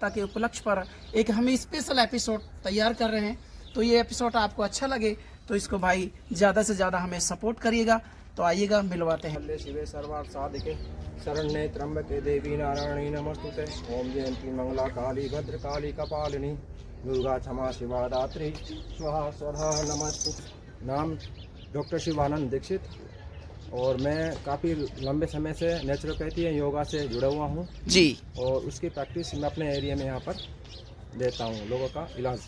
माता के उपलक्ष्य पर एक हम स्पेशल एपिसोड तैयार कर रहे हैं। तो ये एपिसोड आपको अच्छा लगे तो इसको भाई ज़्यादा से ज़्यादा हमें सपोर्ट करिएगा। तो आइएगा, मिलवाते हैं। शिवे सर्वार्थ साधिके शरण्ये त्र्यंबके देवी नारायणी नमस्तुते। ओम जयंती मंगला काली भद्र काली कपालिनी दुर्गा क्षमा शिवा दात्री स्वाहा स्वधा नमस्तुते। नाम डॉक्टर शिवानंद दीक्षित और मैं काफ़ी लंबे समय से नेचुरोपैथी एवं योगा से जुड़ा हुआ हूँ जी। और उसकी प्रैक्टिस मैं अपने एरिया में यहाँ पर देता हूँ लोगों का इलाज।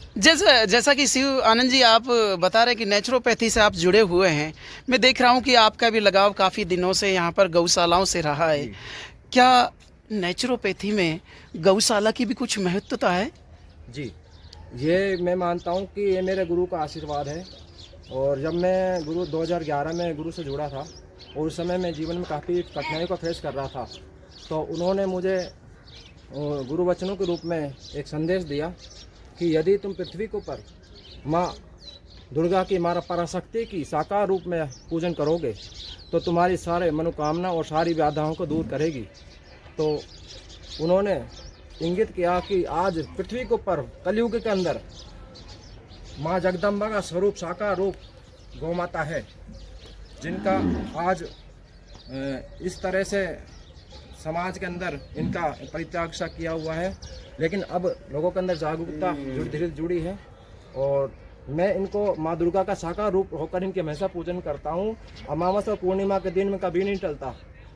जैसा कि शिव आनंद जी आप बता रहे हैं कि नेचुरोपैथी से आप जुड़े हुए हैं, मैं देख रहा हूँ कि आपका भी लगाव काफ़ी दिनों से यहाँ पर गौशालाओं से रहा है। क्या नेचुरोपैथी में गौशाला की भी कुछ महत्वता है? जी, ये मैं मानता हूँ कि ये मेरे गुरु का आशीर्वाद है। और जब मैं 2011 में गुरु से जुड़ा था और उस समय मैं जीवन में काफ़ी कठिनाइयों को फेस कर रहा था, तो उन्होंने मुझे गुरु वचनों के रूप में एक संदेश दिया कि यदि तुम पृथ्वी के ऊपर माँ दुर्गा की, माँ पराशक्ति की साकार रूप में पूजन करोगे तो तुम्हारी सारे मनोकामना और सारी बाधाओं को दूर करेगी। तो उन्होंने इंगित किया कि आज पृथ्वी के ऊपर कलयुग के अंदर माँ जगदम्बा का स्वरूप साकार रूप गौ माता है, जिनका आज इस तरह से समाज के अंदर इनका परित्याग सा किया हुआ है। लेकिन अब लोगों के अंदर जागरूकता धीरे जुड़ी है और मैं इनको माँ दुर्गा का साकार रूप होकर इनके हमेशा पूजन करता हूँ। अमावस और पूर्णिमा के दिन में कभी नहीं टलता।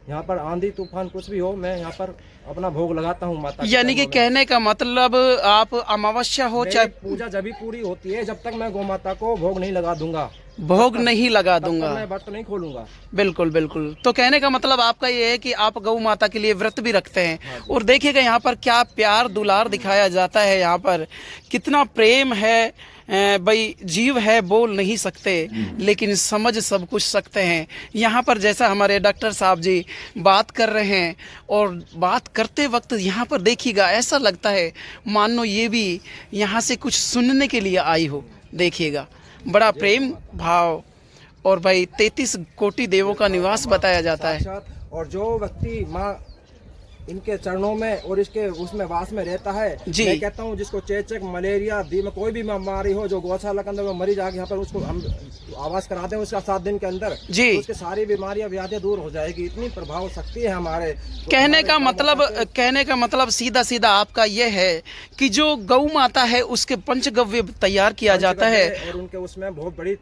यहाँ पर आंधी तूफान कुछ भी हो, मैं यहाँ पर अपना भोग लगाता हूँ माता। यानी कि कहने का मतलब आप अमावस्या हो चाहे पूजा जब भी पूरी होती है, जब तक मैं गौ माता को भोग नहीं लगा दूंगा, भोग नहीं लगा दूंगा, मैं व्रत नहीं खोलूंगा। बिल्कुल बिल्कुल। तो कहने का मतलब आपका ये है कि आप गौ माता के लिए व्रत भी रखते हैं। और देखिएगा यहाँ पर क्या प्यार दुलार दिखाया जाता है, यहाँ पर कितना प्रेम है। भाई जीव है बोल नहीं सकते लेकिन समझ सब कुछ सकते हैं। यहाँ पर जैसा हमारे डॉक्टर साहब जी बात कर रहे हैं और बात करते वक्त यहाँ पर देखिएगा ऐसा लगता है मानो ये भी यहाँ से कुछ सुनने के लिए आई हो। देखिएगा बड़ा प्रेम भाव और भाई 33 कोटि देवों का निवास बताया जाता है। और जो व्यक्ति माँ इनके चरणों में और इसके उसमें वास में रहता है, मैं कहता हूँ जिसको चेचक, मलेरिया, दीमक कोई भी बीमारी हो, जो गौशाला के अंदर वो मरीज आके यहाँ पर उसको हम आवास कराते हैं उसका 7 दिन के अंदर जी, तो उसके सारी बीमारियां व्याधियां दूर हो जाएगी। इतनी प्रभाव शक्ति है हमारे। तो कहने का मतलब सीधा सीधा आपका ये है कि जो गौ माता है उसके पंचगव्य तैयार किया जाता है और उनके उसमें बहुत बड़ी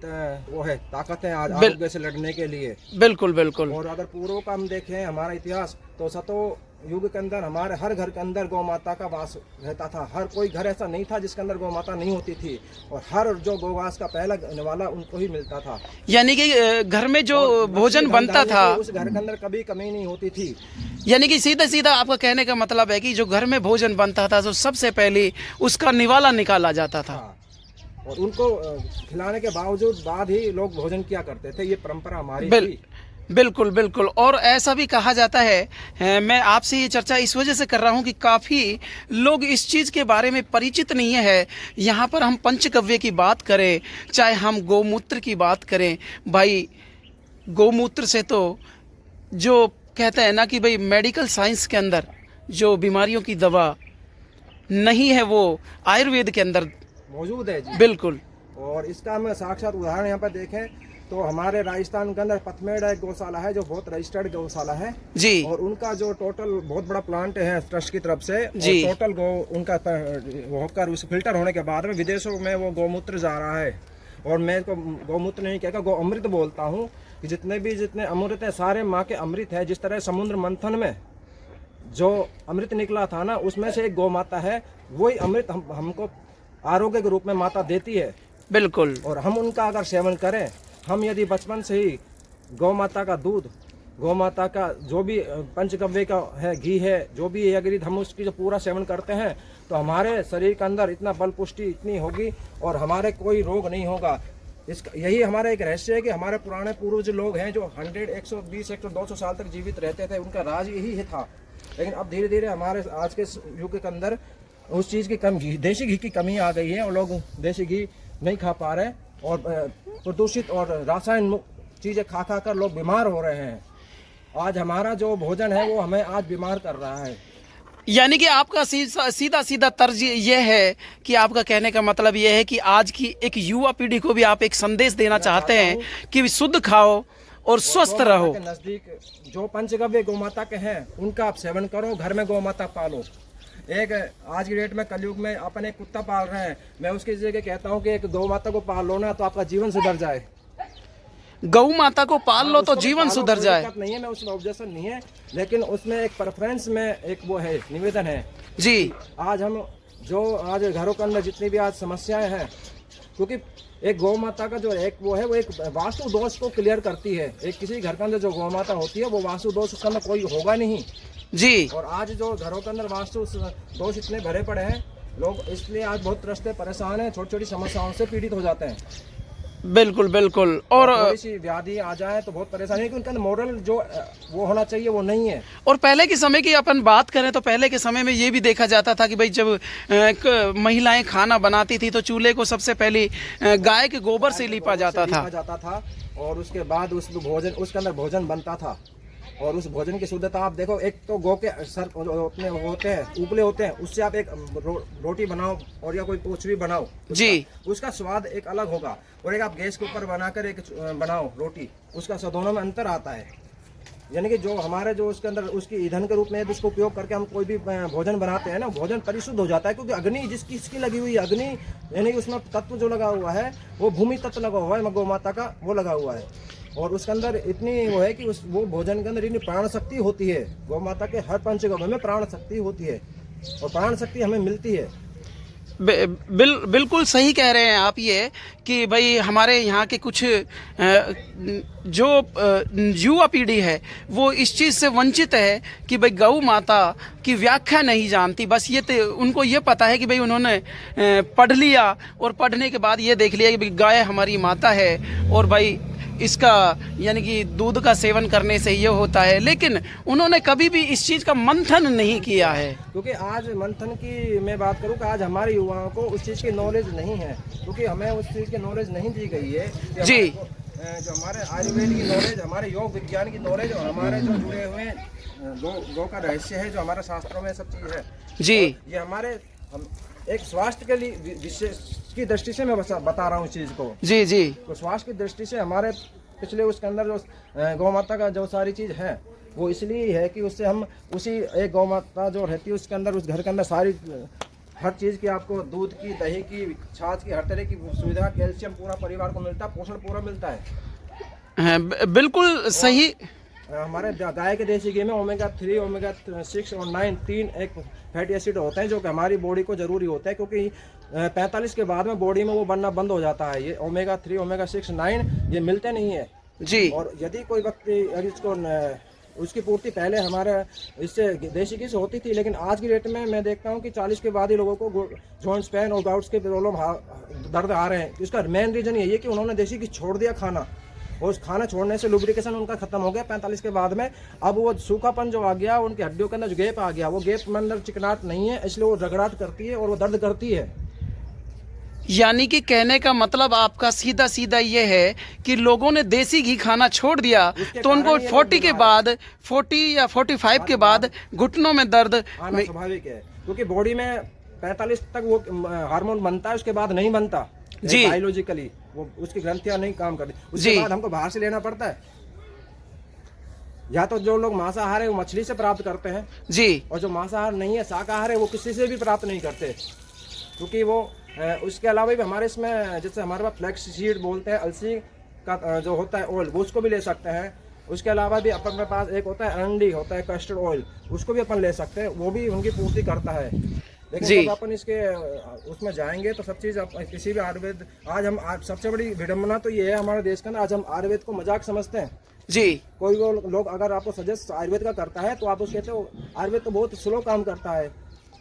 वो है ताकत है आरोग्य से लड़ने के लिए। बिल्कुल बिल्कुल। और अगर पूर्व का हम देखें हमारा इतिहास तो सतो युग के अंदर हमारे हर घर के अंदर गौ माता का वास रहता था। हर कोई घर ऐसा नहीं था जिसके अंदर गौ माता नहीं होती थी और हर जो गौवास का पहला निवाला उनको ही मिलता था। यानी कि घर में जो भोजन बनता था उस घर के अंदर कभी कमी नहीं होती थी। यानी कि सीधा सीधा आपका कहने का मतलब है कि जो घर में भोजन बनता था तो सबसे पहले उसका निवाला निकाला जाता था और उनको खिलाने के बावजूद बाद ही लोग भोजन किया करते थे। ये परंपरा हमारी थी। बिल्कुल बिल्कुल। और ऐसा भी कहा जाता है, मैं आपसे ये चर्चा इस वजह से कर रहा हूँ कि काफ़ी लोग इस चीज़ के बारे में परिचित नहीं है। यहाँ पर हम पंचगव्य की बात करें चाहे हम गौमूत्र की बात करें, भाई गौमूत्र से तो जो कहते हैं ना कि भाई मेडिकल साइंस के अंदर जो बीमारियों की दवा नहीं है वो आयुर्वेद के अंदर मौजूद है जी। बिल्कुल। और इसका हम साक्षात उदाहरण यहाँ पर देखें तो हमारे राजस्थान के अंदर पथमेड़ा एक गौशाला है जो बहुत रजिस्टर्ड गौशाला है जी। और उनका जो टोटल बहुत बड़ा प्लांट है ट्रस्ट की तरफ से जी। और टोटल गौ उनका होकर उस फिल्टर होने के बाद में विदेशों में वो गौमूत्र जा रहा है। और मैं इसको गौमूत्र नहीं कहता, गौ अमृत बोलता हूँ कि जितने अमृत है सारे माँ के अमृत है। जिस तरह समुद्र मंथन में जो अमृत निकला था ना उसमें से एक गौ माता है, वही अमृत हमको आरोग्य के रूप में माता देती है। बिल्कुल। और हम उनका अगर सेवन करें, हम यदि बचपन से ही गौ माता का दूध, गौ माता का जो भी पंचगव्य का है घी है, जो भी अगर हम उसकी जो पूरा सेवन करते हैं तो हमारे शरीर के अंदर इतना बल पुष्टि इतनी होगी और हमारे कोई रोग नहीं होगा। यही हमारा एक रहस्य है कि हमारे पुराने पूर्वज लोग हैं जो 100, 120, 200 साल तक जीवित रहते थे, उनका राज यही था। लेकिन अब धीरे धीरे हमारे आज के युग के अंदर उस चीज़ की कमी, देसी घी की कमी आ गई है और लोग देसी घी नहीं खा पा रहे और प्रदूषित और रासायनिक चीज़ें खा खा कर लोग बीमार हो रहे हैं। आज हमारा जो भोजन है वो हमें आज बीमार कर रहा है। यानी कि आपका सीधा सीधा तर्ज ये है कि आपका कहने का मतलब ये है कि आज की एक युवा पीढ़ी को भी आप एक संदेश देना चाहते हैं कि शुद्ध खाओ और स्वस्थ रहो। के नजदीक जो पंचगव्य गौ माता के हैं उनका आप सेवन करो, घर में गौ माता पालो। एक आज की डेट में कलयुग में अपन एक कुत्ता पाल रहे हैं, मैं उसकी जगह कहता हूँ कि एक गौ माता को पाल लो ना तो आपका जीवन सुधर जाए। गौ माता को पाल लो तो जीवन सुधर जाए। नहीं है, मैं उसमें ऑब्जेक्शन नहीं है, लेकिन उसमें एक प्रेफरेंस में एक वो है, निवेदन है जी। आज हम जो आज घरों के अंदर जितनी भी आज समस्याएं हैं, क्योंकि एक गौ माता का जो एक वो है वो एक वास्तु दोष को क्लियर करती है। एक किसी घर के अंदर जो गौ माता होती है वो वास्तु दोष उसके अंदर कोई होगा नहीं जी। और आज जो घरों के अंदर वास्तु दोष इतने भरे पड़े हैं, लोग इसलिए आज बहुत त्रस्त परेशान हैं, छोटी छोटी समस्याओं से पीड़ित हो जाते हैं। बिल्कुल बिल्कुल। और थोड़ी सी व्याधि आ जाए तो बहुत परेशानी है, क्योंकि उनका मोरल जो वो होना चाहिए वो नहीं है। और पहले के समय की अपन बात करें तो पहले के समय में ये भी देखा जाता था कि भाई जब महिलाएं खाना बनाती थी तो चूल्हे को सबसे पहले गाय के गोबर से लीपा जाता था और उसके बाद उस भोजन उसके अंदर भोजन बनता था और उस भोजन की शुद्धता आप देखो। एक तो गौ के सर अपने होते हैं उपले होते हैं, उससे आप एक रोटी बनाओ और या कोई पोचवी बनाओ जी, उसका स्वाद एक अलग होगा। और एक आप गैस के ऊपर बनाकर एक बनाओ रोटी, उसका दोनों में अंतर आता है। यानी कि जो हमारे जो उसके अंदर उसकी ईंधन के रूप में जिसको उपयोग करके हम कोई भी भोजन बनाते हैं ना, भोजन परिशुद्ध हो जाता है, क्योंकि अग्नि जिसकी लगी हुई है, अग्नि यानी कि उसमें तत्व जो लगा हुआ है वो भूमि तत्व लगा हुआ है, गौ माता का वो लगा हुआ है। और उसके अंदर इतनी वो है कि वो भोजन के अंदर इतनी प्राण शक्ति होती है। गौ माता के हर पंचगव्य में प्राण शक्ति होती है और प्राण शक्ति हमें मिलती है। बिल्कुल सही कह रहे हैं आप ये कि भाई हमारे यहाँ के कुछ जो युवा पीढ़ी है वो इस चीज़ से वंचित है कि भाई गौ माता की व्याख्या नहीं जानती। बस ये उनको ये पता है कि भाई उन्होंने पढ़ लिया और पढ़ने के बाद ये देख लिया कि भाई गाय हमारी माता है और भाई इसका यानी कि दूध का सेवन करने से ये होता है, लेकिन उन्होंने कभी भी इस चीज़ का मंथन नहीं किया है। क्योंकि आज मंथन की मैं बात करूँ कि आज हमारे युवाओं को उस चीज़ की नॉलेज नहीं है, क्योंकि हमें उस चीज़ की नॉलेज नहीं दी गई है जी। जो हमारे आयुर्वेद की नॉलेज, हमारे योग विज्ञान की नॉलेज और हमारे जो जुड़े हुए गौ का रहस्य है जो हमारे शास्त्रों में सब चीज़ है जी, ये हमारे एक स्वास्थ्य के लिए विशेष की दृष्टि से मैं बता रहा हूँ इस चीज़ को जी जी। तो स्वास्थ्य की दृष्टि से हमारे पिछले उसके अंदर जो गौ माता का जो सारी चीज़ है वो इसलिए है कि उससे हम उसी एक गौ माता जो रहती है उसके अंदर उस घर के अंदर सारी हर चीज़ की आपको दूध की, दही की, छाछ की, हर तरह की सुविधा, कैल्शियम पूरा परिवार को मिलता है, पोषण पूरा मिलता है। बिल्कुल सही। हमारे गाय के देसी घी में ओमेगा 3, ओमेगा 6 और 9 तीन एक फैटी एसिड होते हैं जो कि हमारी बॉडी को जरूरी होता है, क्योंकि 45 के बाद में बॉडी में वो बनना बंद हो जाता है। ये ओमेगा 3, ओमेगा 6, 9 ये मिलते नहीं है जी। और यदि कोई व्यक्ति इसको उसकी पूर्ति पहले हमारे इससे देसी घी से होती थी, लेकिन आज की डेट में मैं देखता हूँ कि 40 के बाद ही लोगों को जॉइंट्स पेन और गाउट्स के प्रॉब्लम दर्द आ रहे हैं। इसका मेन रीजन यही है कि उन्होंने देसी घी छोड़ दिया खाना और उस खाना छोड़ने से लुब्रिकेशन उनका खत्म हो गया 45 के बाद में। अब वो सूखापन जो आ गया, उनकी हड्डियों के अंदर जो गैप आ गया, वो गैप में अंदर चिकनाहट नहीं है, इसलिए वो रगड़ाहट करती है और वो दर्द करती है। यानी कि कहने का मतलब आपका सीधा सीधा ये है कि लोगों ने देसी घी खाना छोड़ दिया तो उनको 40 के बाद 40 या 45 के बाद घुटनों में दर्द आना स्वाभाविक है, क्योंकि बॉडी में 45 तक वो हार्मोन बनता है, उसके बाद नहीं बनता जी। बायोलॉजिकली वो उसकी ग्रंथियां नहीं काम करती, उसके बाद हमको बाहर से लेना पड़ता है। या तो जो लोग मांसाहार है वो मछली से प्राप्त करते हैं जी, और जो मांसाहार नहीं है, शाकाहार है, वो किसी से भी प्राप्त नहीं करते, क्योंकि वो उसके अलावा भी हमारे इसमें जैसे हमारे पास फ्लैक्स सीड बोलते हैं, अलसी का जो होता है ऑयल, वो उसको भी ले सकते हैं। उसके अलावा भी अपन के पास एक होता है अंडी होता है कस्टर्ड ऑयल, उसको भी अपन ले सकते हैं, वो भी उनकी पूर्ति करता है। लेकिन जब अपन इसके उसमें जाएंगे तो सब चीज़ किसी भी आयुर्वेद, आज हम सबसे बड़ी विडम्बना तो ये है हमारे देश का ना, आज हम आयुर्वेद को मजाक समझते हैं जी। कोई लोग अगर आपको सजेस्ट आयुर्वेद का करता है तो आप उसको कहते हो आयुर्वेद तो बहुत स्लो काम करता है।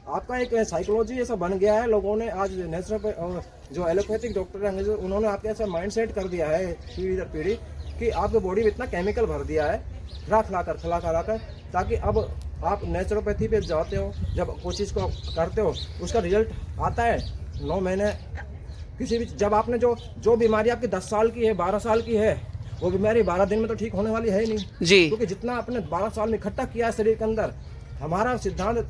आपका एक साइकोलॉजी ऐसा बन गया है, लोगों ने आज नेचुरोपैथ जो एलोपैथिक डॉक्टर हैं उन्होंने आपके ऐसा माइंड सेट कर दिया है पीढ़ी दर पीढ़ी कि आपके बॉडी में इतना केमिकल भर दिया है खिला कर, ताकि अब आप नेचुरोपैथी पे जाते हो, जब कोई चीज़ को करते हो उसका रिजल्ट आता है 9 महीने। किसी भी जब आपने जो बीमारी आपकी 10 साल की है, 12 साल की है, वो बीमारी 12 दिन में तो ठीक होने वाली है ही नहीं जी, क्योंकि जितना आपने 12 साल में इकट्ठा किया है शरीर के अंदर। हमारा सिद्धांत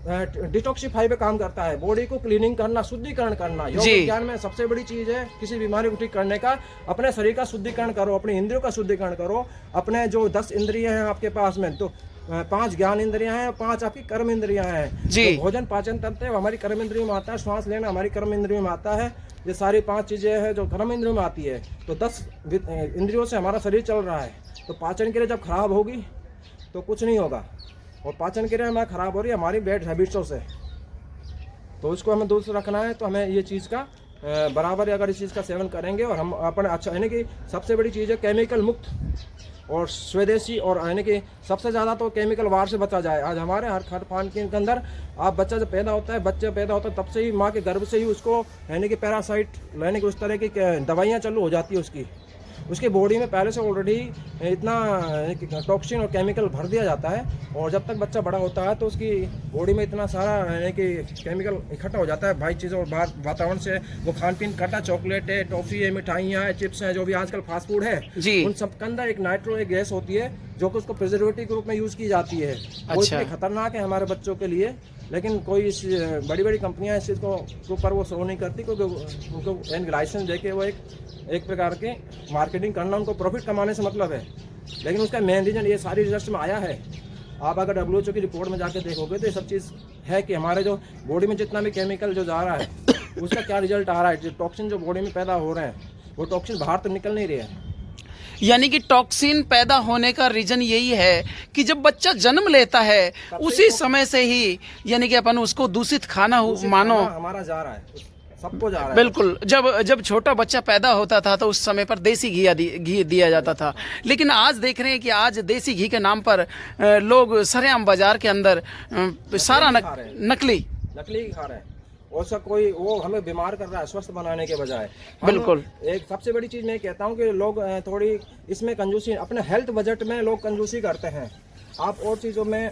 डिटॉक्सिफाई पे काम करता है, बॉडी को क्लीनिंग करना, शुद्धिकरण करना। योग जी। विज्ञान में सबसे बड़ी चीज है किसी बीमारी को ठीक करने का, अपने शरीर का शुद्धिकरण करो, अपने इंद्रियों का शुद्धिकरण करो। अपने जो 10 इंद्रियां हैं आपके पास में, तो 5 ज्ञान इंद्रियां हैं, 5 आपकी कर्म इंद्रियां हैं। जी। तो भोजन पाचन तंत्र है वो हमारी कर्म इंद्रियों में आता है, श्वास लेना हमारी कर्म इंद्रियों में आता है। ये सारी 5 चीजें हैं जो कर्म इंद्रियों में आती है। तो 10 इंद्रियों से हमारा शरीर चल रहा है। तो पाचन क्रिया जब खराब होगी तो कुछ नहीं होगा, और पाचन क्रिया हमारी खराब हो रही है हमारी बैड हैबिट्सों से, तो उसको हमें दूर से रखना है। तो हमें ये चीज़ का बराबर अगर इस चीज़ का सेवन करेंगे और हम अपने अच्छा, यानी कि सबसे बड़ी चीज़ है केमिकल मुक्त और स्वदेशी, और यानी कि सबसे ज़्यादा तो केमिकल वार से बचा जाए। आज हमारे हर खान के अंदर आप बच्चा जब पैदा होता है, बच्चा पैदा होता है तब से ही माँ के गर्भ से ही उसको यानी कि पैरासाइट यानी कि उस तरह की दवाइयाँ चालू हो जाती है उसकी बॉडी में पहले से ऑलरेडी इतना टॉक्सिन और केमिकल भर दिया जाता है, और जब तक बच्चा बड़ा होता है तो उसकी बॉडी में इतना सारा यानी कि केमिकल इकट्ठा हो जाता है भाई चीज़ों और वातावरण से। वो खान पीन करता, चॉकलेट है, टॉफ़ी है, मिठाइयाँ है, चिप्स हैं, जो भी आजकल फास्ट फूड है, जी। उन सब के अंदर एक नाइट्रो एक गैस होती है जो कि उसको प्रिजर्वेटिव के रूप में यूज़ की जाती है। वो अच्छा। इतनी खतरनाक है हमारे बच्चों के लिए, लेकिन कोई इस बड़ी बड़ी कंपनियां इस चीज़ को के ऊपर वो शो नहीं करती, क्योंकि उनको लाइसेंस देके वो एक प्रकार के मार्केटिंग करना, उनको प्रॉफिट कमाने से मतलब है। लेकिन उसका मेन रीज़न ये सारी रिसर्च में आया है। आप अगर WHO की रिपोर्ट में जाके देखोगे तो ये सब चीज़ है कि हमारे जो बॉडी में जितना भी केमिकल जो जा रहा है उसका क्या रिजल्ट आ रहा है। जो टॉक्सिन जो बॉडी में पैदा हो रहे हैं वो टॉक्सिन बाहर तो निकल नहीं रहे हैं। यानी कि टॉक्सिन पैदा होने का रीजन यही है कि जब बच्चा जन्म लेता है उसी समय से ही यानी कि अपन उसको दूषित खाना मानो। हमारा जा रहा है, सबको जा रहा है। बिल्कुल। जब छोटा बच्चा पैदा होता था तो उस समय पर देसी घी दिया जाता था, लेकिन आज देख रहे हैं कि आज देसी घी के नाम पर लोग सरेआम बाजार के अंदर सारा नकली खा रहे हैं, और उसका कोई वो हमें बीमार कर रहा है स्वस्थ बनाने के बजाय। बिल्कुल। एक सबसे बड़ी चीज़ मैं कहता हूँ कि लोग थोड़ी इसमें कंजूसी, अपने हेल्थ बजट में लोग कंजूसी करते हैं। आप और चीज़ों में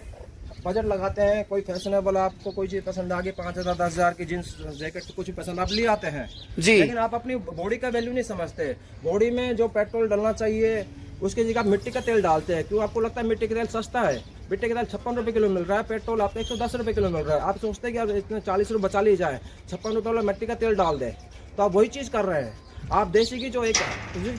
बजट लगाते हैं, कोई फैशनेबल आपको कोई चीज़ पसंद आ गई, 5,000 10,000 की जींस जैकेट कुछ भी पसंद आप ले आते हैं जी। लेकिन आप अपनी बॉडी का वैल्यू नहीं समझते। बॉडी में जो पेट्रोल डलना चाहिए उसके जगह आप मिट्टी का तेल डालते हैं। क्यों? आपको लगता है मिट्टी का तेल सस्ता है। मिट्टी का तेल 56 रुपये किलो मिल रहा है, पेट्रोल आपको 110 रुपये किलो मिल रहा है। आप सोचते हैं कि आप इतने 40 रुपये बचा ली जाए, 56 रुपये वाला मिट्टी का तेल डाल दें, तो आप वही चीज़ कर रहे हैं। आप देसी की जो एक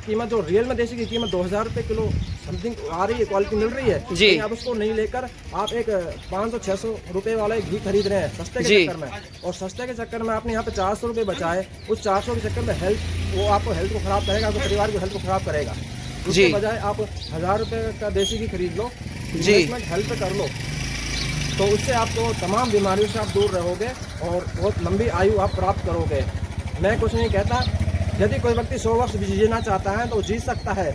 कीमत, जो रियल में देसी की कीमत 2,000 रुपये किलो समथिंग आ रही है, क्वालिटी मिल रही है जी। आप उसको नहीं लेकर आप एक 500-600 रुपये वाला एक घी खरीद रहे हैं सस्ते के चक्कर में, और सस्ते के चक्कर में आपने यहाँ पे 400 रुपये बचाए। उस 400 के चक्कर में वो आपको हेल्थ को खराब करेगा, आपके परिवार की हेल्थ को खराब करेगा। उसके बजाय आप 1,000 रुपये का देसी घी खरीद लो, इन्वेस्टमेंट हेल्थ पे कर लो, तो उससे आपको तमाम बीमारियों से आप दूर रहोगे और बहुत लंबी आयु आप प्राप्त करोगे। मैं कुछ नहीं कहता, यदि कोई व्यक्ति 100 वर्ष जीना चाहता है तो जी सकता है।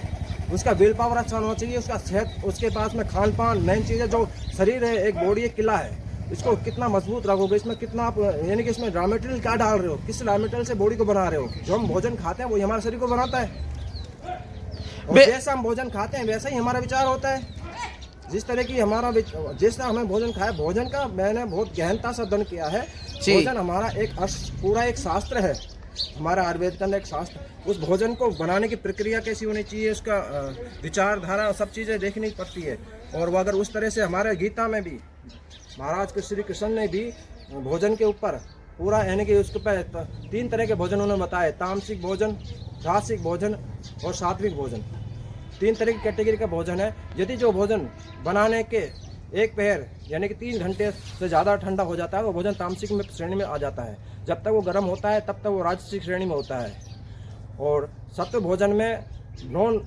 उसका विल पावर अच्छा होना चाहिए, उसका सेहत, उसके पास में खान पान, मेन चीज़ है जो शरीर है, एक बॉडी एक किला है, इसको कितना मजबूत रखोगे, इसमें कितना आप यानी कि इसमें रॉ मटेरियल क्या डाल रहे हो, किस रॉ मटेरियल से बॉडी को बना रहे हो। जो हम भोजन खाते हैं वही हमारे शरीर को बनाता है, और जैसा हम भोजन खाते हैं वैसा ही हमारा विचार होता है। जिस तरह की जैसा हमें भोजन खाया, भोजन का मैंने बहुत गहनता से अध्ययन किया है। भोजन हमारा एक पूरा एक शास्त्र है, हमारा आयुर्वेद के अंदर एक शास्त्र। उस भोजन को बनाने की प्रक्रिया कैसी होनी चाहिए, उसका विचारधारा, सब चीज़ें देखनी पड़ती है। और वो अगर उस तरह से हमारे गीता में भी महाराज के श्री कृष्ण ने भी भोजन के ऊपर पूरा यानी कि उसके ऊपर 3 तरह के भोजन उन्होंने बताए, तामसिक भोजन, रासिक भोजन और सात्विक भोजन। 3 तरह की कैटेगरी का भोजन है। यदि जो भोजन बनाने के एक पहर यानी कि 3 घंटे से ज़्यादा ठंडा हो जाता है, वो भोजन तामसिक में श्रेणी में आ जाता है। जब तक वो गर्म होता है तब तक वो राजसिक श्रेणी में होता है। और सत्व भोजन में नॉन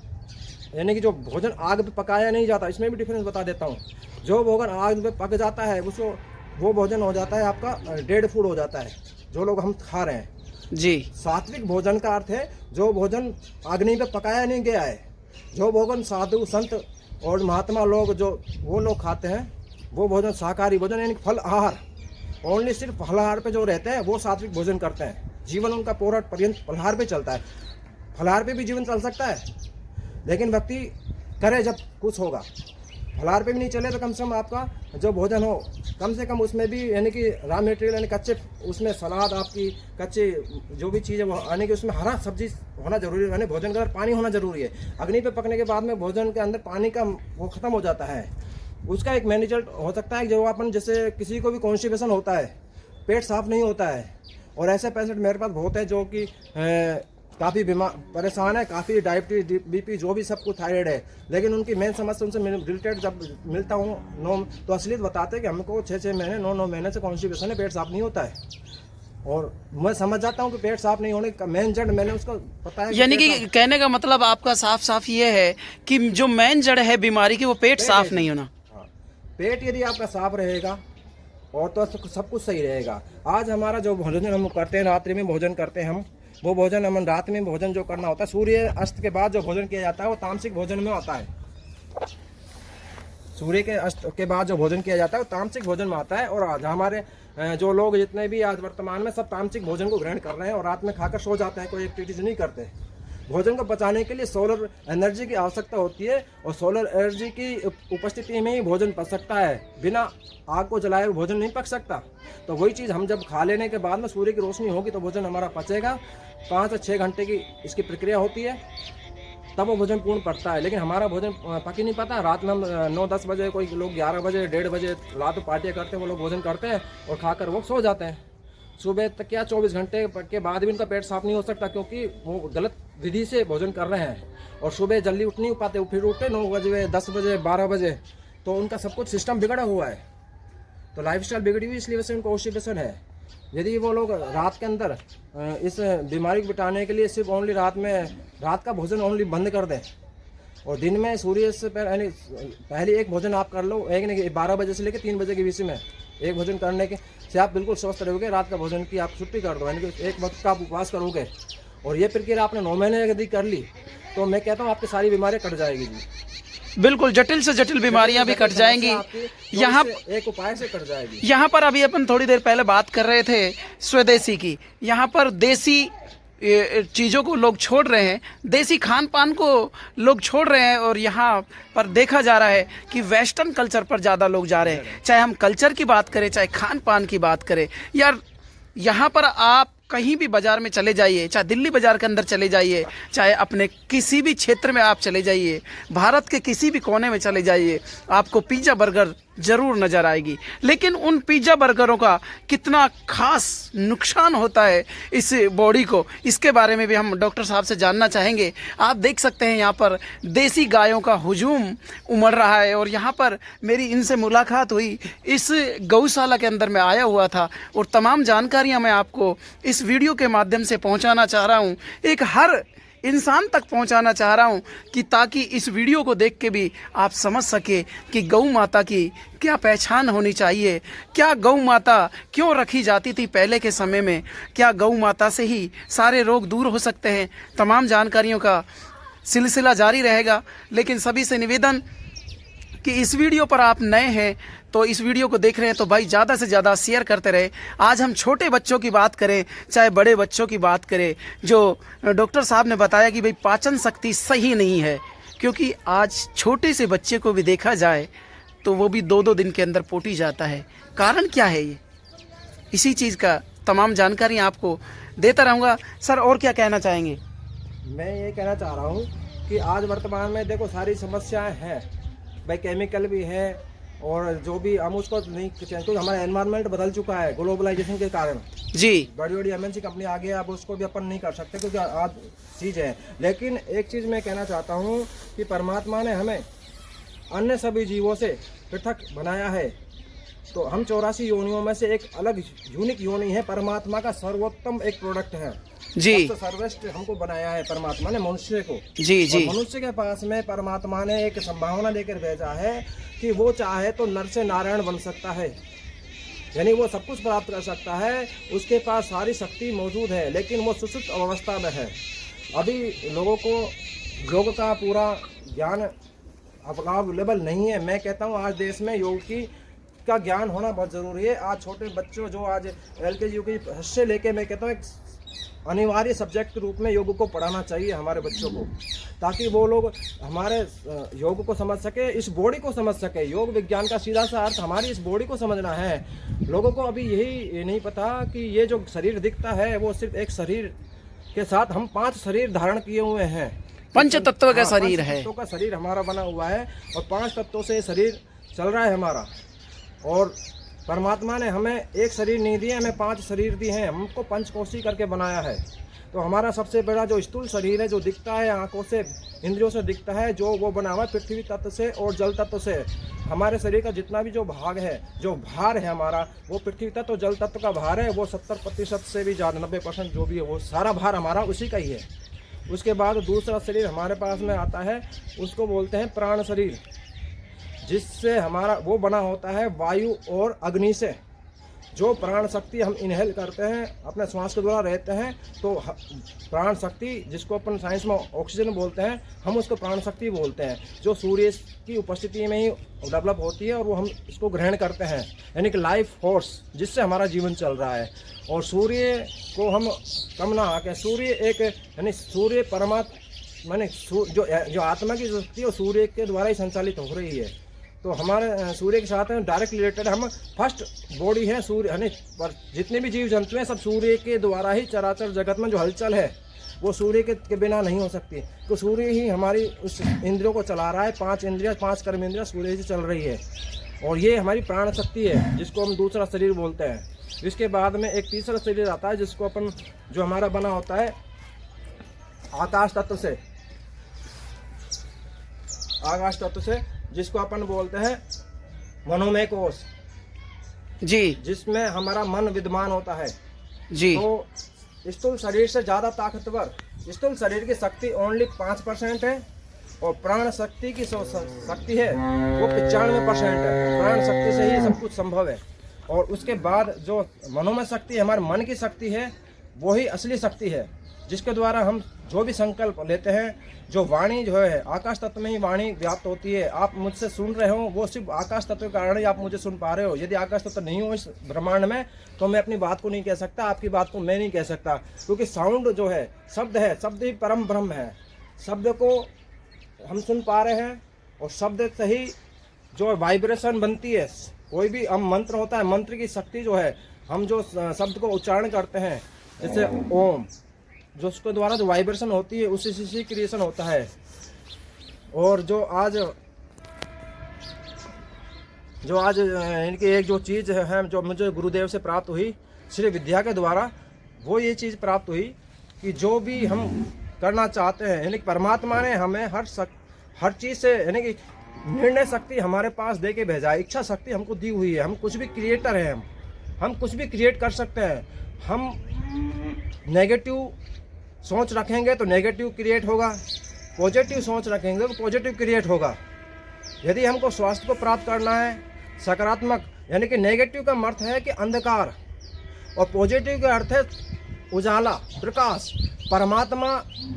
यानी कि जो भोजन आग पे पकाया नहीं जाता, इसमें भी डिफरेंस बता देता हूँ। जो भोजन आग पे पक जाता है उसको वो भोजन हो जाता है आपका डेड फूड हो जाता है, जो लोग हम खा रहे हैं जी। सात्विक भोजन का अर्थ है जो भोजन अग्नि पे पकाया नहीं गया है, जो भोजन साधु संत और महात्मा लोग जो वो लोग खाते हैं, वो भोजन शाकाहारी भोजन यानी फल आहार, ओनली सिर्फ फलाहार पे जो रहते हैं वो सात्विक भोजन करते हैं। जीवन उनका पूरा पर्यंत फलाहार पे चलता है। फलाहार पे भी जीवन चल सकता है, लेकिन व्यक्ति करे जब कुछ होगा। फलाहार पे भी नहीं चले तो कम से कम आपका जो भोजन हो, कम से कम उसमें भी यानी कि रॉ मटेरियल यानी कच्चे, उसमें सलाद आपकी कच्चे जो भी चीज़ है वो यानी कि उसमें हरा सब्जी होना जरूरी है, यानी भोजन के अंदर पानी होना जरूरी है। अग्नि पे पकने के बाद में भोजन के अंदर पानी का वो ख़त्म हो जाता है, उसका एक मेन रिजल्ट हो सकता है जो अपन जैसे किसी को भी कॉन्स्टिपेशन होता है, पेट साफ नहीं होता है, और ऐसे पेशेंट मेरे पास बहुत है जो कि काफ़ी बीमार परेशान है, काफ़ी डायबिटीज बीपी जो भी सब कुछ थायराइड है, लेकिन उनकी मेन समस्या उनसे रिलेटेड जब मिलता हूँ तो असलियत बताते हैं कि हमको 6-6 महीने 9-9 महीने से कॉन्स्टिपेशन है, पेट साफ नहीं होता है। और मैं समझ जाता हूँ कि पेट साफ नहीं होने का मेन जड़ मैंने उसको पता है। यानी कि कहने का मतलब आपका साफ साफ ये है कि जो मेन जड़ है बीमारी की वो पेट साफ नहीं होना। हाँ, पेट यदि आपका साफ रहेगा और तो सब कुछ सही रहेगा। आज हमारा जो भोजन हम करते हैं, रात्रि में भोजन करते हैं हम, वो भोजन हम रात में भोजन जो करना होता है, सूर्य अस्त के बाद जो भोजन किया जाता है वो तामसिक भोजन में आता है। सूर्य के अस्त के बाद जो भोजन किया जाता है वो तामसिक भोजन में आता है। और आज हमारे जो लोग जितने भी आज वर्तमान में सब तामसिक भोजन को ग्रहण कर रहे हैं और रात में खाकर सो जाते हैं, कोई एक्टिविटीज नहीं करते। भोजन को पचाने के लिए सोलर एनर्जी की आवश्यकता होती है, और सोलर एनर्जी की उपस्थिति में ही भोजन पच सकता है। बिना आग को जलाए भोजन नहीं पक सकता। तो वही चीज़ हम जब खा लेने के बाद में सूर्य की रोशनी होगी तो भोजन हमारा पचेगा। 5 से 6 घंटे की इसकी प्रक्रिया होती है, तब वो भोजन पूर्ण पड़ता है। लेकिन हमारा भोजन पक ही नहीं पाता। रात में हम 9-10 बजे, कोई लोग 11 बजे 1:30 बजे रात में पार्टियाँ करते हैं, वो लोग भोजन करते हैं और खाकर वो सो जाते हैं। सुबह तक क्या 24 घंटे के बाद भी उनका पेट साफ नहीं हो सकता, क्योंकि वो गलत विधि से भोजन कर रहे हैं। और सुबह जल्दी उठ नहीं पाते, फिर उठते 9 बजे 10 बजे 12 बजे, तो उनका सब कुछ सिस्टम बिगड़ा हुआ है। तो लाइफस्टाइल बिगड़ी हुई, इसलिए वजह से उनको कॉन्स्टिपेशन है। यदि वो लोग रात के अंदर इस बीमारी को मिटाने के लिए सिर्फ ओनली रात का भोजन ओनली बंद कर दें, और दिन में सूर्य से पहले एक भोजन आप कर लो, एक नहीं 12 बजे से लेकर 3 बजे के बीच में एक भोजन करने के से आप बिल्कुल स्वस्थ रहोगे। रात का भोजन की आप छुट्टी कर दो, यानी कि एक वक्त का आप उपवास करोगे, और ये प्रक्रिया आपने 9 महीने यदि कर ली तो मैं कहता हूँ आपकी सारी बीमारियाँ कट जाएगी जी। बिल्कुल, जटिल से जटिल बीमारियां भी कट जाएंगी। यहाँ एक उपाय से कट जाएगी। यहाँ पर अभी अपन थोड़ी देर पहले बात कर रहे थे स्वदेशी की। यहाँ पर देसी चीज़ों को लोग छोड़ रहे हैं, देसी खान पान को लोग छोड़ रहे हैं, और यहाँ पर देखा जा रहा है कि वेस्टर्न कल्चर पर ज़्यादा लोग जा रहे हैं। चाहे हम कल्चर की बात करें, चाहे खान पान की बात करें, यार यहाँ पर आप कहीं भी बाज़ार में चले जाइए, चाहे दिल्ली बाज़ार के अंदर चले जाइए, चाहे अपने किसी भी क्षेत्र में आप चले जाइए, भारत के किसी भी कोने में चले जाइए, आपको पिज़्ज़ा बर्गर ज़रूर नज़र आएगी। लेकिन उन पिज़्ज़ा बर्गरों का कितना खास नुकसान होता है इस बॉडी को, इसके बारे में भी हम डॉक्टर साहब से जानना चाहेंगे। आप देख सकते हैं यहाँ पर देसी गायों का हुजूम उमड़ रहा है, और यहाँ पर मेरी इनसे मुलाकात हुई। इस गौशाला के अंदर मैं आया हुआ था, और तमाम जानकारियाँ मैं आपको इस वीडियो के माध्यम से पहुँचाना चाह रहा हूँ, एक हर इंसान तक पहुंचाना चाह रहा हूं, कि ताकि इस वीडियो को देख के भी आप समझ सके कि गौ माता की क्या पहचान होनी चाहिए, क्या गौ माता क्यों रखी जाती थी पहले के समय में, क्या गौ माता से ही सारे रोग दूर हो सकते हैं। तमाम जानकारियों का सिलसिला जारी रहेगा, लेकिन सभी से निवेदन कि इस वीडियो पर आप नए हैं तो इस वीडियो को देख रहे हैं तो भाई ज़्यादा से ज़्यादा शेयर करते रहे। आज हम छोटे बच्चों की बात करें, चाहे बड़े बच्चों की बात करें, जो डॉक्टर साहब ने बताया कि भाई पाचन शक्ति सही नहीं है, क्योंकि आज छोटे से बच्चे को भी देखा जाए तो वो भी 2-2 दिन के अंदर पोटी जाता है। कारण क्या है ये? इसी चीज़ का तमाम जानकारी आपको देता रहूँगा। सर और क्या कहना चाहेंगे? मैं ये कहना चाह रहा हूँ कि आज वर्तमान में देखो सारी समस्याएं हैं भाई, केमिकल भी है, और जो भी हम उसको नहीं, क्योंकि हमारा एनवायरनमेंट बदल चुका है ग्लोबलाइजेशन के कारण जी। बड़ी बड़ी एमएनसी कंपनी आ गई, अब उसको भी अपन नहीं कर सकते क्योंकि आज चीज़ है। लेकिन एक चीज़ मैं कहना चाहता हूँ कि परमात्मा ने हमें अन्य सभी जीवों से पृथक बनाया है, तो हम 84 योनियों में से एक अलग यूनिक योनि है, परमात्मा का सर्वोत्तम एक प्रोडक्ट है जी। सर्वश्रेष्ठ हमको बनाया है परमात्मा ने मनुष्य को। जी जी। मनुष्य के पास में परमात्मा ने एक संभावना देकर भेजा है कि वो चाहे तो नर से नारायण बन सकता है, यानी वो सब कुछ प्राप्त कर सकता है, उसके पास सारी शक्ति मौजूद है, लेकिन वो सुसुप्त अवस्था में है। अभी लोगों को योग का पूरा ज्ञान अवेलेबल नहीं है। मैं कहता हूँ आज देश में योग का ज्ञान होना बहुत ज़रूरी है। आज छोटे बच्चों जो आज LKG UKG से लेके मैं कहता हूँ एक अनिवार्य सब्जेक्ट के रूप में योग को पढ़ाना चाहिए हमारे बच्चों को, ताकि वो लोग हमारे योग को समझ सके, इस बॉडी को समझ सके। योग विज्ञान का सीधा सा अर्थ हमारी इस बॉडी को समझना है। लोगों को अभी यही नहीं पता कि ये जो शरीर दिखता है वो सिर्फ एक शरीर के साथ हम 5 शरीर धारण किए हुए हैं। पंच तत्व का शरीर है, तत्वों का शरीर हमारा बना हुआ है, और 5 तत्वों से शरीर चल रहा है हमारा। और परमात्मा ने हमें एक शरीर नहीं दिया, हमें 5 शरीर दिए हैं, हमको पंचकोशी करके बनाया है। तो हमारा सबसे बड़ा जो स्थूल शरीर है, जो दिखता है आंखों से, इंद्रियों से दिखता है, जो वो बना हुआ है पृथ्वी तत्व से और जल तत्व से। हमारे शरीर का जितना भी जो भाग है, जो भार है हमारा, वो पृथ्वी तत्व और जल तत्व का भार है। वो 70% से भी ज़्यादा, 90% जो भी है, वो सारा भार हमारा उसी का ही है। उसके बाद दूसरा शरीर हमारे पास में आता है, उसको बोलते हैं प्राण शरीर, जिससे हमारा वो बना होता है वायु और अग्नि से। जो प्राण शक्ति हम इनहेल करते हैं, अपने श्वास के द्वारा रहते हैं, तो प्राण शक्ति, जिसको अपन साइंस में ऑक्सीजन बोलते हैं, हम उसको प्राण शक्ति बोलते हैं, जो सूर्य की उपस्थिति में ही डेवलप होती है और वो हम इसको ग्रहण करते हैं, यानी कि लाइफ फोर्स, जिससे हमारा जीवन चल रहा है। और सूर्य को हम कम ना आके, सूर्य एक, यानी सूर्य परमात्मा, माने जो आत्मा की शक्ति है, सूर्य के द्वारा ही संचालित हो रही है। तो हमारे सूर्य के साथ डायरेक्ट रिलेटेड हम फर्स्ट बॉडी है सूर्य, यानी जितने भी जीव जंतु हैं सब सूर्य के द्वारा ही, चराचर जगत में जो हलचल है वो सूर्य के बिना नहीं हो सकती। तो सूर्य ही हमारी उस इंद्रियों को चला रहा है, 5 इंद्रियां, 5 कर्म इंद्रियां सूर्य से चल रही है। और ये हमारी प्राण शक्ति है, जिसको हम दूसरा शरीर बोलते हैं। इसके बाद में एक तीसरा शरीर आता है, जिसको अपन, जो हमारा बना होता है आकाश तत्व से, आकाश तत्व से, जिसको अपन बोलते हैं मनोमय कोश जी, जिसमें हमारा मन विद्यमान होता है जी। तो स्थूल शरीर से ज़्यादा ताकतवर, स्थूल शरीर की शक्ति ओनली 5% है, और प्राण शक्ति की शक्ति है वो 95% है। प्राण शक्ति से ही सब कुछ संभव है। और उसके बाद जो मनोमय शक्ति, हमारे मन की शक्ति है, वो ही असली शक्ति है, जिसके द्वारा हम जो भी संकल्प लेते हैं, जो वाणी जो है, आकाश तत्व में ही वाणी व्याप्त होती है। आप मुझसे सुन रहे हो, वो सिर्फ आकाश तत्व के कारण ही आप मुझे सुन पा रहे हो। यदि आकाश तत्व नहीं हो इस ब्रह्मांड में, तो मैं अपनी बात को नहीं कह सकता, आपकी बात को मैं नहीं कह सकता, क्योंकि साउंड जो है, शब्द है, शब्द ही परम ब्रह्म है। शब्द को हम सुन पा रहे हैं, और शब्द से ही जो वाइब्रेशन बनती है, कोई भी हम मंत्र होता है, मंत्र की शक्ति जो है, हम जो शब्द को उच्चारण करते हैं, जैसे ओम, जो उसके द्वारा जो वाइब्रेशन होती है, उसी से क्रिएशन होता है। और जो आज इनकी एक जो चीज़ है, जो मुझे गुरुदेव से प्राप्त हुई, श्री विद्या के द्वारा, वो ये चीज़ प्राप्त हुई कि जो भी हम करना चाहते हैं, यानी कि परमात्मा ने हमें हर चीज़ से, यानी कि निर्णय शक्ति हमारे पास दे के भेजा है, इच्छा शक्ति हमको दी हुई है। हम कुछ भी क्रिएटर हैं, हम कुछ भी क्रिएट कर सकते हैं। हम नेगेटिव सोच रखेंगे तो नेगेटिव क्रिएट होगा, पॉजिटिव सोच रखेंगे तो पॉजिटिव क्रिएट होगा। यदि हमको स्वास्थ्य को प्राप्त करना है, सकारात्मक, यानी कि नेगेटिव का अर्थ है कि अंधकार, और पॉजिटिव का अर्थ है उजाला, प्रकाश। परमात्मा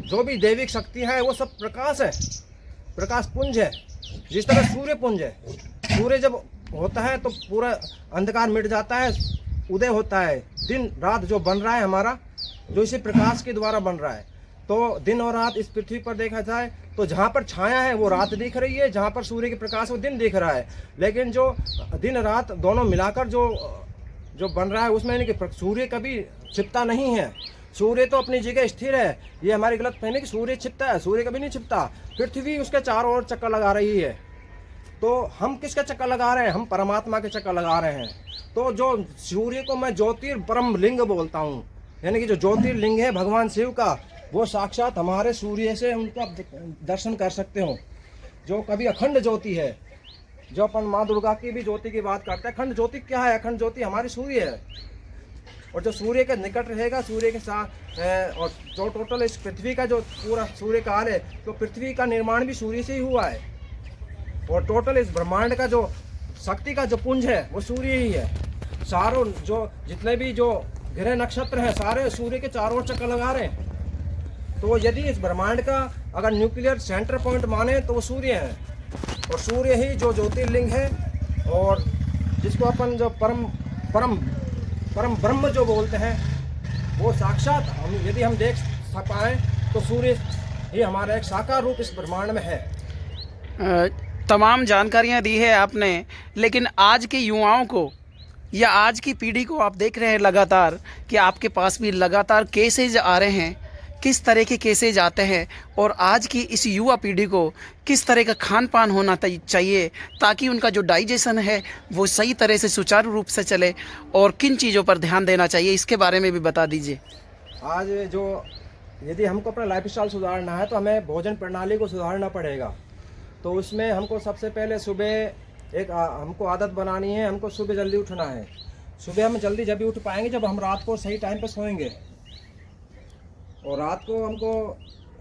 जो भी दैविक शक्ति है, वो सब प्रकाश है, प्रकाश पुंज है। जिस तरह सूर्य पुंज है, सूर्य जब होता है तो पूरा अंधकार मिट जाता है, उदय होता है, दिन रात जो बन रहा है हमारा, जो इसी प्रकाश के द्वारा बन रहा है। तो दिन और रात इस पृथ्वी पर देखा जाए तो जहाँ पर छाया है वो रात दिख रही है, जहाँ पर सूर्य के प्रकाश वो दिन दिख रहा है। लेकिन जो दिन रात दोनों मिलाकर जो बन रहा है, उसमें यानी कि सूर्य कभी छिपता नहीं है। सूर्य तो अपनी जगह स्थिर है। ये हमारी गलत फहमी कि सूर्य छिपता है, सूर्य कभी नहीं छिपता। पृथ्वी उसके चारों ओर चक्कर लगा रही है। तो हम किसका चक्कर लगा रहे हैं? हम परमात्मा के चक्कर लगा रहे हैं। तो जो सूर्य को मैं ज्योतिर्परम लिंग बोलता हूँ, यानी कि जो ज्योतिर्लिंग है भगवान शिव का, वो साक्षात हमारे सूर्य से उनका दर्शन कर सकते हो, जो कभी अखंड ज्योति है। जो अपन माँ दुर्गा की भी ज्योति की बात करते हैं, अखंड ज्योति क्या है? अखंड ज्योति हमारी सूर्य है। और जो सूर्य के निकट रहेगा, सूर्य के साथ और जो टोटल इस पृथ्वी का जो पूरा सूर्य काल है, तो पृथ्वी का निर्माण भी सूर्य से ही हुआ है। और टोटल इस ब्रह्मांड का जो शक्ति का जो पुंज है वो सूर्य ही है। चारों जो जितने भी जो ग्रह नक्षत्र हैं, सारे सूर्य के चारों ओर चक्कर लगा रहे हैं। तो यदि इस ब्रह्मांड का अगर न्यूक्लियर सेंटर पॉइंट माने तो वो सूर्य है। और सूर्य ही जो ज्योतिर्लिंग है, और जिसको अपन जो परम ब्रह्म जो बोलते हैं, वो साक्षात यदि हम देख पाएँ तो सूर्य ही हमारा एक साकार रूप इस ब्रह्मांड में है। तमाम जानकारियां दी है आपने, लेकिन आज के युवाओं को या आज की पीढ़ी को आप देख रहे हैं लगातार कि आपके पास भी लगातार केसेज आ रहे हैं किस तरह के केसेज आते हैं और आज की इस युवा पीढ़ी को किस तरह का खान पान होना चाहिए ताकि उनका जो डाइजेशन है वो सही तरह से सुचारू रूप से चले, और किन चीज़ों पर ध्यान देना चाहिए, इसके बारे में भी बता दीजिए। आज जो यदि हमको अपना लाइफस्टाइल सुधारना है तो हमें भोजन प्रणाली को सुधारना पड़ेगा। तो उसमें हमको सबसे पहले सुबह एक हमको आदत बनानी है, हमको सुबह जल्दी उठना है। सुबह हम जल्दी जब भी उठ पाएंगे जब हम रात को सही टाइम पर सोएंगे। और रात को हमको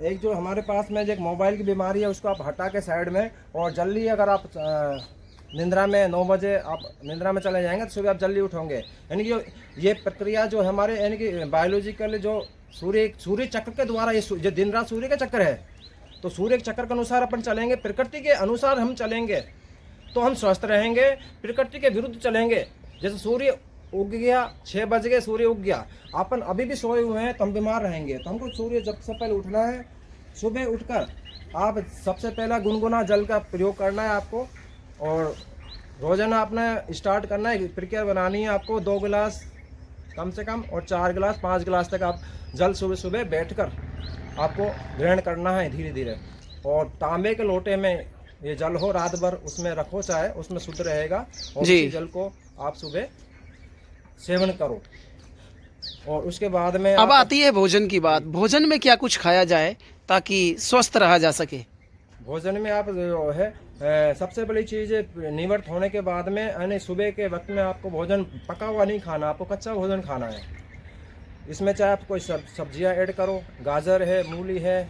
एक जो हमारे पास में जो एक मोबाइल की बीमारी है उसको आप हटा के साइड में, और जल्दी अगर आप निंद्रा में 9 बजे आप निंद्रा में चले जाएंगे तो सुबह आप जल्दी उठोंगे। यानी कि ये प्रक्रिया जो हमारे यानी कि बायोलॉजिकल जो सूर्य चक्र के द्वारा ये जो दिन रात सूर्य का चक्र है, तो सूर्य के चक्र के अनुसार अपन चलेंगे, प्रकृति के अनुसार हम चलेंगे तो हम स्वस्थ रहेंगे। प्रकृति के विरुद्ध चलेंगे, जैसे सूर्य उग गया 6 बज गए, सूर्य उग गया, अपन अभी भी सोए हुए हैं तो हम बीमार रहेंगे। तो हमको सूर्य जब से पहले उठना है। सुबह उठकर आप सबसे पहला गुनगुना जल का प्रयोग करना है आपको, और रोजाना अपना स्टार्ट करना है, प्रक्रिया बनानी है आपको। 2 गिलास कम से कम और 4 गिलास 5 गिलास तक आप जल सुबह सुबह बैठकर आपको ग्रहण करना है धीरे धीरे। और तांबे के लोटे में ये जल हो, रात भर उसमें रखो, चाहे उसमें शुद्ध रहेगा, और उसी जल को आप सुबह सेवन करो। और उसके बाद में अब आती है भोजन की बात। भोजन में क्या कुछ खाया जाए ताकि स्वस्थ रहा जा सके? भोजन में आप जो है सबसे बड़ी चीज़ निवृत्त होने के बाद में यानी सुबह के वक्त में आपको भोजन पका हुआ नहीं खाना, आपको कच्चा भोजन खाना है। इसमें चाहे आप कोई सब्जियां ऐड करो, गाजर है, मूली है,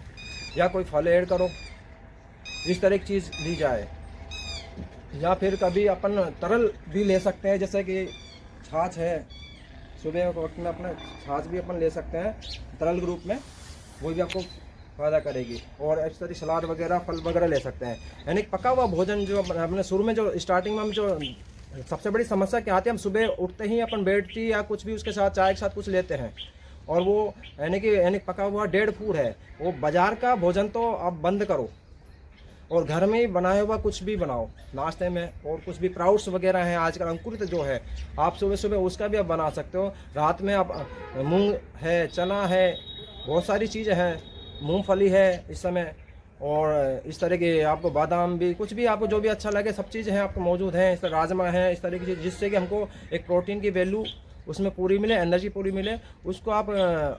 या कोई फल ऐड करो, इस तरह की चीज़ ली जाए। या फिर कभी अपन तरल भी ले सकते हैं, जैसे कि छाछ है, सुबह के वक्त में अपना छाछ भी अपन ले सकते हैं तरल के रूप में, वो भी आपको फ़ायदा करेगी। और इस तरह सलाद वगैरह फल वगैरह ले सकते हैं। यानी पका हुआ भोजन जो हमने शुरू में जो स्टार्टिंग में हम जो सबसे बड़ी समस्या क्या आती है, हम सुबह उठते ही अपन ब्रेड टी या कुछ भी उसके साथ चाय के साथ कुछ लेते हैं, और वो यानी पका हुआ डेड फूड है। वो बाज़ार का भोजन तो आप बंद करो और घर में ही बनाया हुआ कुछ भी बनाओ नाश्ते में। और कुछ भी प्राउट्स वगैरह हैं आजकल अंकुरित जो है, आप सुबह सुबह उसका भी आप बना सकते हो। रात में आप मूंग है, चना है, बहुत सारी चीज़ें हैं, मूंगफली है इस समय, और इस तरह के आपको बादाम भी, कुछ भी आपको जो भी अच्छा लगे सब चीज़ें हैं आपको मौजूद हैं। इस तरह राजमा है, इस तरह की चीज़, जिससे कि हमको एक प्रोटीन की वैल्यू उसमें पूरी मिले, एनर्जी पूरी मिले। उसको आप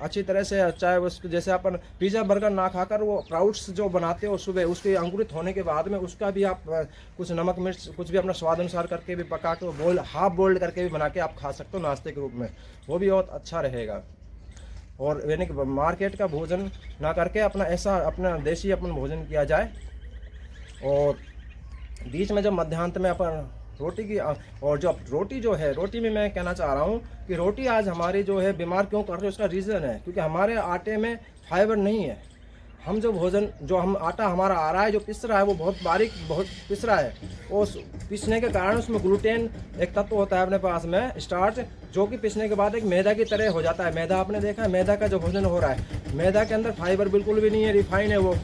अच्छी तरह से, चाहे उसको जैसे अपन पिज़्ज़ा बर्गर ना खाकर वो प्राउट्स जो बनाते हो सुबह, उसके अंकुरित होने के बाद में उसका भी आप कुछ नमक मिर्च कुछ भी अपना स्वाद अनुसार करके भी पका के हाफ बॉइल्ड करके भी बना के आप खा सकते हो नाश्ते के रूप में, वो भी बहुत अच्छा रहेगा। और यानी कि मार्केट का भोजन ना करके अपना ऐसा अपना देसी अपन भोजन किया जाए। और बीच में जब मध्यांत में अपन रोटी की, और जो रोटी जो है, रोटी में मैं कहना चाह रहा हूँ कि रोटी आज हमारी जो है बीमार क्यों कर रही है, उसका रीज़न है क्योंकि हमारे आटे में फाइबर नहीं है। हम जो भोजन जो हम आटा हमारा आ रहा है, जो पिस रहा है, वो बहुत बारीक बहुत पिस रहा है। उस पिसने के कारण उसमें ग्लूटेन एक तत्व होता है अपने पास में, स्टार्च, जो कि पिसने के बाद एक मैदा की तरह हो जाता है। मैदा आपने देखा है, मैदा का जो भोजन हो रहा है, मैदा के अंदर फाइबर बिल्कुल भी नहीं है, रिफाइन है वो।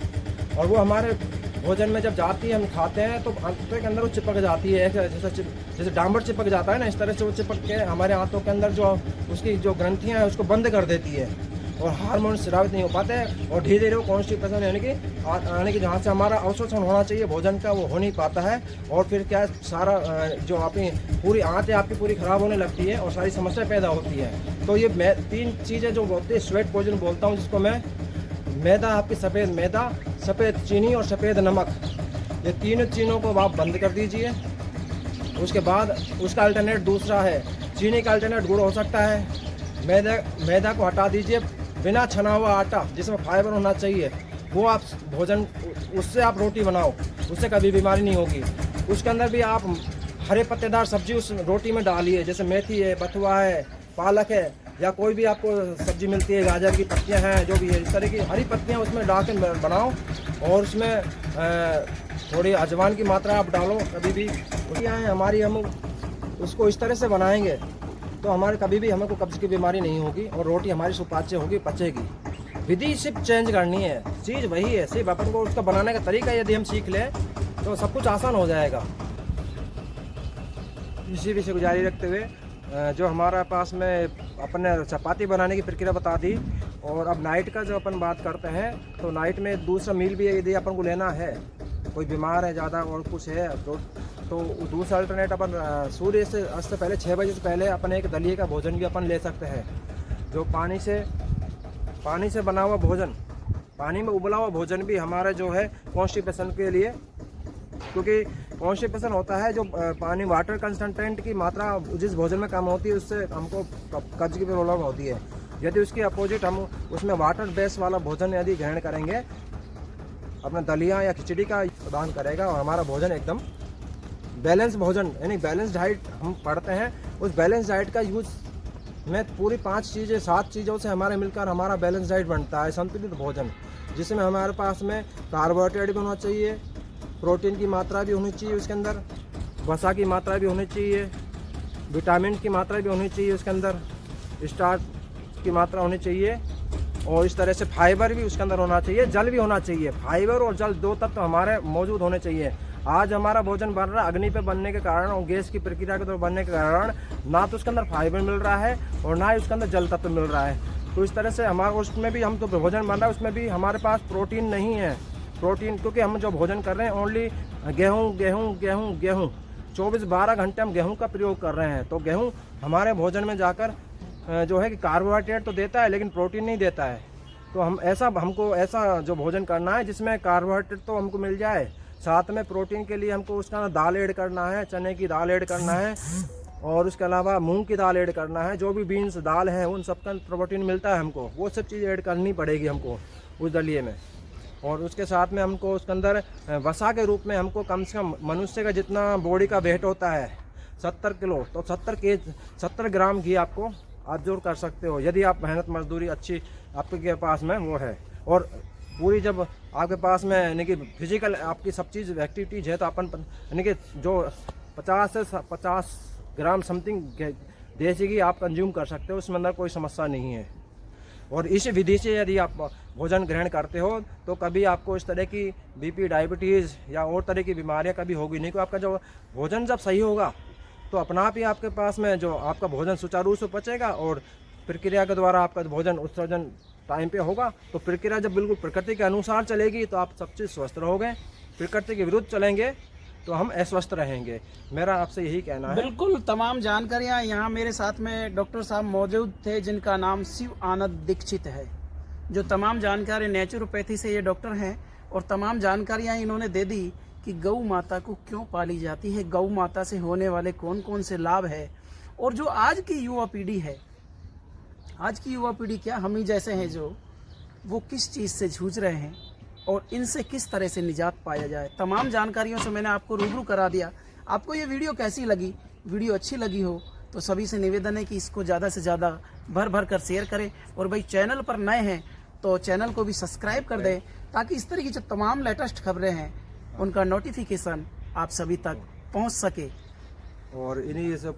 और वो हमारे भोजन में जब जाती है, हम खाते हैं तो आंतों के अंदर वो चिपक जाती है, जैसे डांबर चिपक जाता है ना, इस तरह से वो चिपक के हमारे आंतों के अंदर जो उसकी जो ग्रंथियाँ हैं उसको बंद कर देती है, और हार्मोन स्रावित नहीं हो पाते हैं, और धीरे धीरे वो कॉन्स्टिपेशन यानी कि जहाँ से हमारा अवशोषण होना चाहिए भोजन का, वो हो नहीं पाता है। और फिर क्या सारा जो अपनी पूरी आंतें आपकी पूरी ख़राब होने लगती है और सारी समस्या पैदा होती है। तो ये 3 चीज़ें जो बोलते हैं स्वेट पॉइजन बोलता हूँ, जिसको मैं मैदा, आपकी सफ़ेद मैदा, सफ़ेद चीनी और सफ़ेद नमक, ये 3 चीज़ों को आप बंद कर दीजिए। उसके बाद उसका अल्टरनेट दूसरा है, चीनी का अल्टरनेट गुड़ हो सकता है। मैदा को हटा दीजिए, बिना छना हुआ आटा जिसमें फाइबर होना चाहिए वो आप भोजन, उससे आप रोटी बनाओ, उससे कभी बीमारी नहीं होगी। उसके अंदर भी आप हरे पत्तेदार सब्जी उस रोटी में डालिए, जैसे मेथी है, बथुआ है, पालक है, या कोई भी आपको सब्जी मिलती है, गाजर की पत्तियां हैं, जो भी है, इस तरह की हरी पत्तियां उसमें डाल के बनाओ। और उसमें थोड़ी अजवाइन की मात्रा आप डालो। कभी भी रोटियाँ हैं हमारी, हम उसको इस तरह से बनाएंगे तो हमारे कभी भी हमको कब्ज़ की बीमारी नहीं होगी, और रोटी हमारी सुपाच्य होगी, पचेगी। विधि सिर्फ चेंज करनी है, चीज़ वही है, सिर्फ अपन को उसका बनाने का तरीका यदि हम सीख लें तो सब कुछ आसान हो जाएगा। इसी विषय को जारी रखते हुए जो हमारा पास में अपने चपाती बनाने की प्रक्रिया बता दी, और अब नाइट का जो अपन बात करते हैं, तो नाइट में दूसरा मील भी यदि अपन को लेना है, कोई बीमार है ज़्यादा और कुछ है तो दूसरा अल्टरनेट अपन सूर्य से अस्त से पहले 6 बजे से पहले अपन एक दलिए का भोजन भी अपन ले सकते हैं, जो पानी से बना हुआ भोजन, पानी में उबला हुआ भोजन भी हमारा जो है कॉन्स्टिपेशन के लिए, क्योंकि कॉन्स्टिपेशन होता है जो पानी वाटर कंसंट्रेंट की मात्रा जिस भोजन में कम होती है उससे हमको कब्ज की प्रॉब्लम होती है। यदि उसके अपोजिट हम उसमें वाटर बेस वाला भोजन यदि ग्रहण करेंगे, अपना दलिया या खिचड़ी का प्रदान करेगा और हमारा भोजन एकदम बैलेंस भोजन यानी बैलेंस डाइट हम पढ़ते हैं, उस बैलेंस डाइट का यूज में पूरी 7 चीज़ों से हमारे मिलकर हमारा बैलेंस डाइट बनता है, संतुलित भोजन, जिसमें हमारे पास में कार्बोहाइड्रेट भी होना चाहिए, प्रोटीन की मात्रा भी होनी चाहिए उसके अंदर, वसा की मात्रा भी होनी चाहिए, विटामिन की मात्रा भी होनी चाहिए उसके अंदर, स्टार्च की मात्रा होनी चाहिए, और इस तरह से फाइबर भी उसके अंदर होना चाहिए, जल भी होना चाहिए। फाइबर और जल 2 तत्व हमारे मौजूद होने चाहिए। आज हमारा भोजन बन रहा है अग्नि पे बनने के कारण और गैस की प्रक्रिया के द्वारा बनने के कारण, ना तो उसके अंदर फाइबर मिल रहा है और ना ही उसके अंदर जल तत्व मिल रहा है। तो इस तरह से हमारा उसमें भी हम तो भोजन बन रहा है उसमें भी हमारे पास प्रोटीन नहीं है। प्रोटीन क्योंकि हम जो भोजन कर रहे हैं ओनली गेहूँ 24-12 घंटे हम गेहूँ का प्रयोग कर रहे हैं। तो गेहूँ हमारे भोजन में जाकर जो है कि कार्बोहाइड्रेट तो देता है लेकिन प्रोटीन नहीं देता है। तो हमको ऐसा जो भोजन करना है जिसमें कार्बोहाइड्रेट तो हमको मिल जाए, साथ में प्रोटीन के लिए हमको उसका दाल ऐड करना है, चने की दाल ऐड करना है, और उसके अलावा मूंग की दाल ऐड करना है। जो भी बीन्स दाल है उन सब का प्रोटीन मिलता है हमको, वो सब चीज़ ऐड करनी पड़ेगी हमको उस दलिए में। और उसके साथ में हमको उसके अंदर वसा के रूप में हमको कम से कम मनुष्य का जितना बॉडी का वेट होता है 70 किलो, तो 70 ग्राम घी आपको आप जोड़ कर सकते हो, यदि आप मेहनत मजदूरी अच्छी आपके पास में वो है। और पूरी जब आपके पास में यानी कि फिजिकल आपकी सब चीज़ एक्टिविटीज़ है, तो अपन यानी कि जो 50 से 50 ग्राम समथिंग देसी घी आप कंज्यूम कर सकते हो, उसमें अंदर कोई समस्या नहीं है। और इस विधि से यदि आप भोजन ग्रहण करते हो तो कभी आपको इस तरह की बीपी, डायबिटीज़ या और तरह की बीमारियां कभी होगी नहीं। क्योंकि आपका जो भोजन जब सही होगा तो अपना आप ही आपके पास में जो आपका भोजन सुचारू रूप से पचेगा और प्रक्रिया के द्वारा आपका भोजन उत्सर्जन टाइम पे होगा। तो प्रक्रिया जब बिल्कुल प्रकृति के अनुसार चलेगी तो आप सब चीज़ स्वस्थ रहोगे, प्रकृति के विरुद्ध चलेंगे तो हम अस्वस्थ रहेंगे। मेरा आपसे यही कहना है। बिल्कुल, तमाम जानकारियाँ यहाँ मेरे साथ में डॉक्टर साहब मौजूद थे जिनका नाम शिव आनंद दीक्षित है, जो तमाम जानकारी नेचुरोपैथी से ये डॉक्टर हैं, और तमाम जानकारियाँ इन्होंने दे दी कि गौ माता को क्यों पाली जाती है, गौ माता से होने वाले कौन कौन से लाभ है, और जो आज की युवा पीढ़ी है, आज की युवा पीढ़ी क्या हम ही जैसे हैं जो वो किस चीज़ से जूझ रहे हैं और इनसे किस तरह से निजात पाया जाए। तमाम जानकारियों से मैंने आपको रूबरू करा दिया। आपको ये वीडियो कैसी लगी? वीडियो अच्छी लगी हो तो सभी से निवेदन है कि इसको ज़्यादा से ज़्यादा भर कर शेयर करें, और भाई चैनल पर नए हैं तो चैनल को भी सब्सक्राइब कर दें, ताकि इस तरह की जो तमाम लेटेस्ट खबरें हैं उनका नोटिफिकेशन आप सभी तक पहुंच सके। और इन्हीं सब